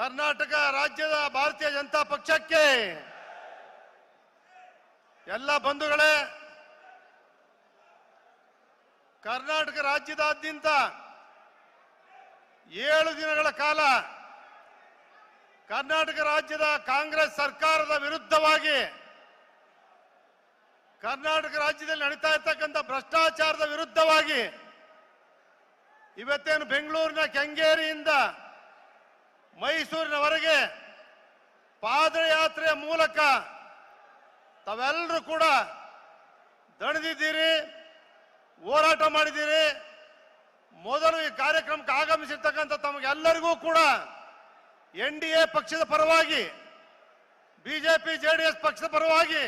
ಕರ್ನಾಟಕ ರಾಜ್ಯದ ಭಾರತೀಯ ಜನತಾ ಪಕ್ಷಕ್ಕೆ ಎಲ್ಲ ಬಂಧುಗಳೇ, ಕರ್ನಾಟಕ ರಾಜ್ಯದಾದ್ಯಂತ 7 ದಿನಗಳ ಕಾಲ ಕರ್ನಾಟಕ ರಾಜ್ಯದ ಕಾಂಗ್ರೆಸ್ ಸರ್ಕಾರದ ವಿರುದ್ಧವಾಗಿ, ಕರ್ನಾಟಕ ರಾಜ್ಯದಲ್ಲಿ ನಡೀತಾ ಇರತಕ್ಕಂಥ ಭ್ರಷ್ಟಾಚಾರದ ವಿರುದ್ಧವಾಗಿ ಇವತ್ತೇನು ಬೆಂಗಳೂರಿನ ಕೆಂಗೇರಿಯಿಂದ ಮೈಸೂರಿನವರೆಗೆ ಪಾದಯಾತ್ರೆಯ ಮೂಲಕ ತಾವೆಲ್ಲರೂ ಕೂಡ ದಣಿದಿದ್ದೀರಿ, ಹೋರಾಟ ಮಾಡಿದ್ದೀರಿ. ಮೊದಲು ಈ ಕಾರ್ಯಕ್ರಮಕ್ಕೆ ಆಗಮಿಸಿರ್ತಕ್ಕಂಥ ತಮಗೆಲ್ಲರಿಗೂ ಕೂಡ NDA ಪಕ್ಷದ ಪರವಾಗಿ, ಬಿಜೆಪಿ JDS ಪಕ್ಷದ ಪರವಾಗಿ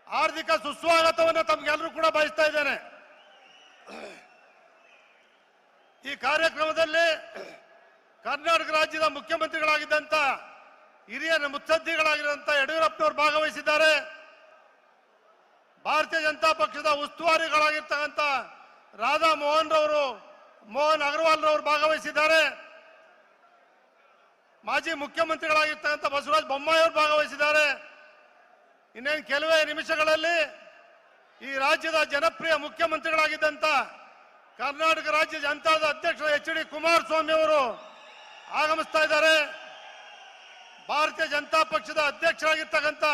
ಹಾರ್ದಿಕ ಸುಸ್ವಾಗತವನ್ನು ತಮಗೆಲ್ಲರೂ ಕೂಡ ಬಯಸ್ತಾ ಇದ್ದೇನೆ. ಈ ಕಾರ್ಯಕ್ರಮದಲ್ಲಿ ಕರ್ನಾಟಕ ರಾಜ್ಯದ ಮುಖ್ಯಮಂತ್ರಿಗಳಾಗಿದ್ದಂಥ ಹಿರಿಯ ಮುತ್ಸದ್ದಿಗಳಾಗಿರುವಂಥ ಯಡಿಯೂರಪ್ಪನವರು ಭಾಗವಹಿಸಿದ್ದಾರೆ. ಭಾರತೀಯ ಜನತಾ ಪಕ್ಷದ ಉಸ್ತುವಾರಿಗಳಾಗಿರ್ತಕ್ಕಂಥ ರಾಧಾ ಮೋಹನ್ ಅಗರ್ವಾಲ್ ರವರು ಭಾಗವಹಿಸಿದ್ದಾರೆ. ಮಾಜಿ ಮುಖ್ಯಮಂತ್ರಿಗಳಾಗಿರ್ತಕ್ಕಂಥ ಬಸವರಾಜ ಬೊಮ್ಮಾಯಿ ಅವರು ಭಾಗವಹಿಸಿದ್ದಾರೆ. ಇನ್ನೇನು ಕೆಲವೇ ನಿಮಿಷಗಳಲ್ಲಿ ಈ ರಾಜ್ಯದ ಜನಪ್ರಿಯ ಮುಖ್ಯಮಂತ್ರಿಗಳಾಗಿದ್ದಂಥ ಕರ್ನಾಟಕ ರಾಜ್ಯ ಜನತಾದ ಅಧ್ಯಕ್ಷ HD ಕುಮಾರಸ್ವಾಮಿ ಅವರು ಆಗಮಿಸ್ತಾ ಇದ್ದಾರೆ. ಭಾರತೀಯ ಜನತಾ ಪಕ್ಷದ ಅಧ್ಯಕ್ಷರಾಗಿರ್ತಕ್ಕಂಥ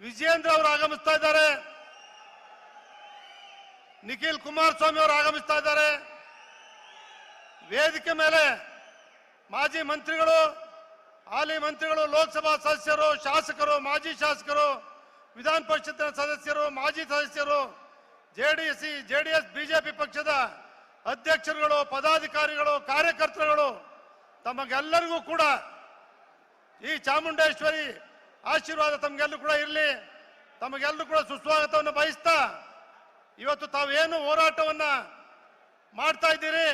ವಿಜಯೇಂದ್ರ ಅವರು ಆಗಮಿಸ್ತಾ ಇದ್ದಾರೆ. ನಿಖಿಲ್ ಕುಮಾರಸ್ವಾಮಿ ಅವರು ಆಗಮಿಸ್ತಾ ಇದ್ದಾರೆ. ವೇದಿಕೆ ಮೇಲೆ ಮಾಜಿ ಮಂತ್ರಿಗಳು, ಹಾಲಿ ಮಂತ್ರಿಗಳು, ಲೋಕಸಭಾ ಸದಸ್ಯರು, ಶಾಸಕರು, ಮಾಜಿ ಶಾಸಕರು, ವಿಧಾನ ಪರಿಷತ್ತಿನ ಸದಸ್ಯರು, ಮಾಜಿ ಸದಸ್ಯರು, JDS ಬಿಜೆಪಿ ಪಕ್ಷದ ಅಧ್ಯಕ್ಷರುಗಳು, ಪದಾಧಿಕಾರಿಗಳು, ಕಾರ್ಯಕರ್ತರುಗಳು, ತಮಗೆಲ್ಲರಿಗೂ ಕೂಡ ಈ ಚಾಮುಂಡೇಶ್ವರಿ ಆಶೀರ್ವಾದ ತಮಗೆಲ್ಲರೂ ಕೂಡ ಇರಲಿ. ತಮಗೆಲ್ಲರೂ ಕೂಡ ಸುಸ್ವಾಗತವನ್ನು ಬಯಸ್ತಾ, ಇವತ್ತು ತಾವೇನು ಹೋರಾಟವನ್ನ ಮಾಡ್ತಾ ಇದ್ದೀರಿ,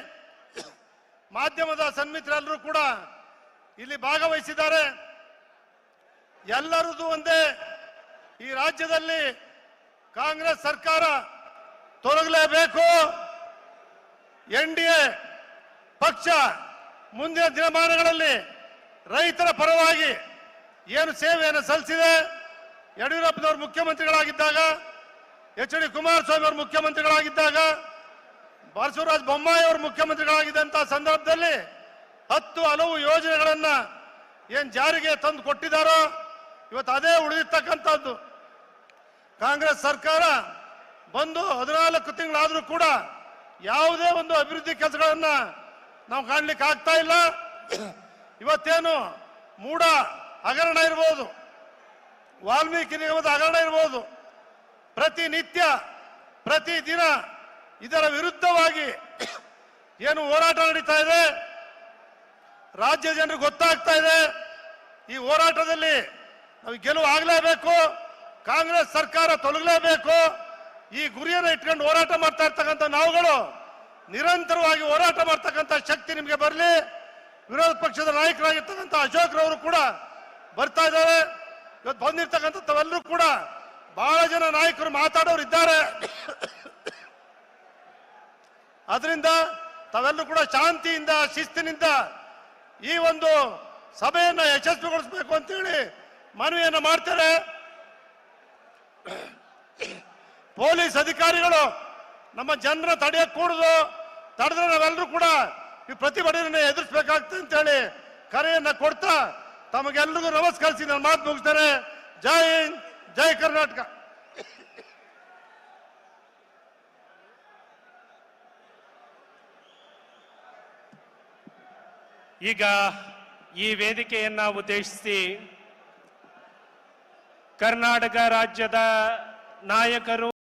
ಮಾಧ್ಯಮದ ಸನ್ಮಿತ್ರರೆಲ್ಲರೂ ಕೂಡ ಇಲ್ಲಿ ಭಾಗವಹಿಸಿದ್ದಾರೆ. ಎಲ್ಲರದು ಒಂದೇ, ಈ ರಾಜ್ಯದಲ್ಲಿ ಕಾಂಗ್ರೆಸ್ ಸರ್ಕಾರ ತೊಲಗಲೇಬೇಕು. NDA ಪಕ್ಷ ಮುಂದಿನ ದಿನಮಾನಗಳಲ್ಲಿ ರೈತರ ಪರವಾಗಿ ಏನು ಸೇವೆಯನ್ನು ಸಲ್ಲಿಸಿದೆ, ಯಡಿಯೂರಪ್ಪನವರು ಮುಖ್ಯಮಂತ್ರಿಗಳಾಗಿದ್ದಾಗ, HD ಕುಮಾರಸ್ವಾಮಿ ಅವರು ಮುಖ್ಯಮಂತ್ರಿಗಳಾಗಿದ್ದಾಗ, ಬಸವರಾಜ ಬೊಮ್ಮಾಯಿ ಅವರು ಮುಖ್ಯಮಂತ್ರಿಗಳಾಗಿದ್ದಂತಹ ಸಂದರ್ಭದಲ್ಲಿ 10 ಹಲವು ಯೋಜನೆಗಳನ್ನ ಏನ್ ಜಾರಿಗೆ ತಂದು ಕೊಟ್ಟಿದ್ದಾರೋ ಇವತ್ತು ಅದೇ ಉಳಿದಿರ್ತಕ್ಕಂಥದ್ದು. ಕಾಂಗ್ರೆಸ್ ಸರ್ಕಾರ ಬಂದು 14 ತಿಂಗಳಾದ್ರೂ ಕೂಡ ಯಾವುದೇ ಒಂದು ಅಭಿವೃದ್ಧಿ ಕೆಲಸಗಳನ್ನ ನಾವು ಕಾಣ್ಲಿಕ್ಕೆ ಆಗ್ತಾ ಇಲ್ಲ. ಇವತ್ತೇನು ಮೂಡ ಹಗರಣ ಇರ್ಬೋದು, ವಾಲ್ಮೀಕಿ ನಿಗಮದ ಹಗರಣ ಇರ್ಬೋದು, ಪ್ರತಿನಿತ್ಯ ಪ್ರತಿದಿನ ಇದರ ವಿರುದ್ಧವಾಗಿ ಏನು ಹೋರಾಟ ನಡೀತಾ ಇದೆ, ರಾಜ್ಯ ಜನರಿಗೆ ಗೊತ್ತಾಗ್ತಾ ಇದೆ. ಈ ಹೋರಾಟದಲ್ಲಿ ನಾವು ಗೆಲುವು ಆಗಲೇಬೇಕು, ಕಾಂಗ್ರೆಸ್ ಸರ್ಕಾರ ತೊಲಗಲೇಬೇಕು. ಈ ಗುರಿಯನ್ನು ಇಟ್ಕೊಂಡು ಹೋರಾಟ ಮಾಡ್ತಾ ಇರ್ತಕ್ಕಂಥ ನಾವುಗಳು ನಿರಂತರವಾಗಿ ಹೋರಾಟ ಮಾಡ್ತಕ್ಕಂಥ ಶಕ್ತಿ ನಿಮಗೆ ಬರಲಿ. ವಿರೋಧ ಪಕ್ಷದ ನಾಯಕರಾಗಿರ್ತಕ್ಕಂಥ ಅಶೋಕ್ ರವರು ಕೂಡ ಬರ್ತಾ ಇದ್ದಾರೆ. ಇವತ್ತು ಬಂದಿರ್ತಕ್ಕಂಥ ತಾವೆಲ್ಲರೂ ಕೂಡ ಬಹಳ ಜನ ನಾಯಕರು ಮಾತಾಡೋರು ಇದ್ದಾರೆ. ಅದರಿಂದ ತಾವೆಲ್ಲರೂ ಕೂಡ ಶಾಂತಿಯಿಂದ, ಶಿಸ್ತಿನಿಂದ ಈ ಒಂದು ಸಭೆಯನ್ನ ಯಶಸ್ವಿಗೊಳಿಸಬೇಕು ಅಂತೇಳಿ ಮನವಿಯನ್ನ ಮಾಡ್ತಾರೆ. ಪೊಲೀಸ್ ಅಧಿಕಾರಿಗಳು ನಮ್ಮ ಜನರ ತಡೆಯಕ್ಕೆ ಕೂಡುದು, ತಡೆದ್ರೆ ನಾವೆಲ್ಲರೂ ಕೂಡ ಈ ಪ್ರತಿಭಟನೆಯನ್ನು ಎದುರಿಸಬೇಕಾಗ್ತದೆ ಅಂತೇಳಿ ಕರೆಯನ್ನ ಕೊಡ್ತಾ ತಮಗೆಲ್ಲರಿಗೂ ನಮಸ್ಕರಿಸಿ ನಾನು ಮಾತು ಮುಗಿಸ್ತೇನೆ. ಜೈ ಹಿಂದ್, ಜೈ ಕರ್ನಾಟಕ. ಈಗ ಈ ವೇದಿಕೆಯನ್ನ ಉದ್ದೇಶಿಸಿ ಕರ್ನಾಟಕ ರಾಜ್ಯದ ನಾಯಕರು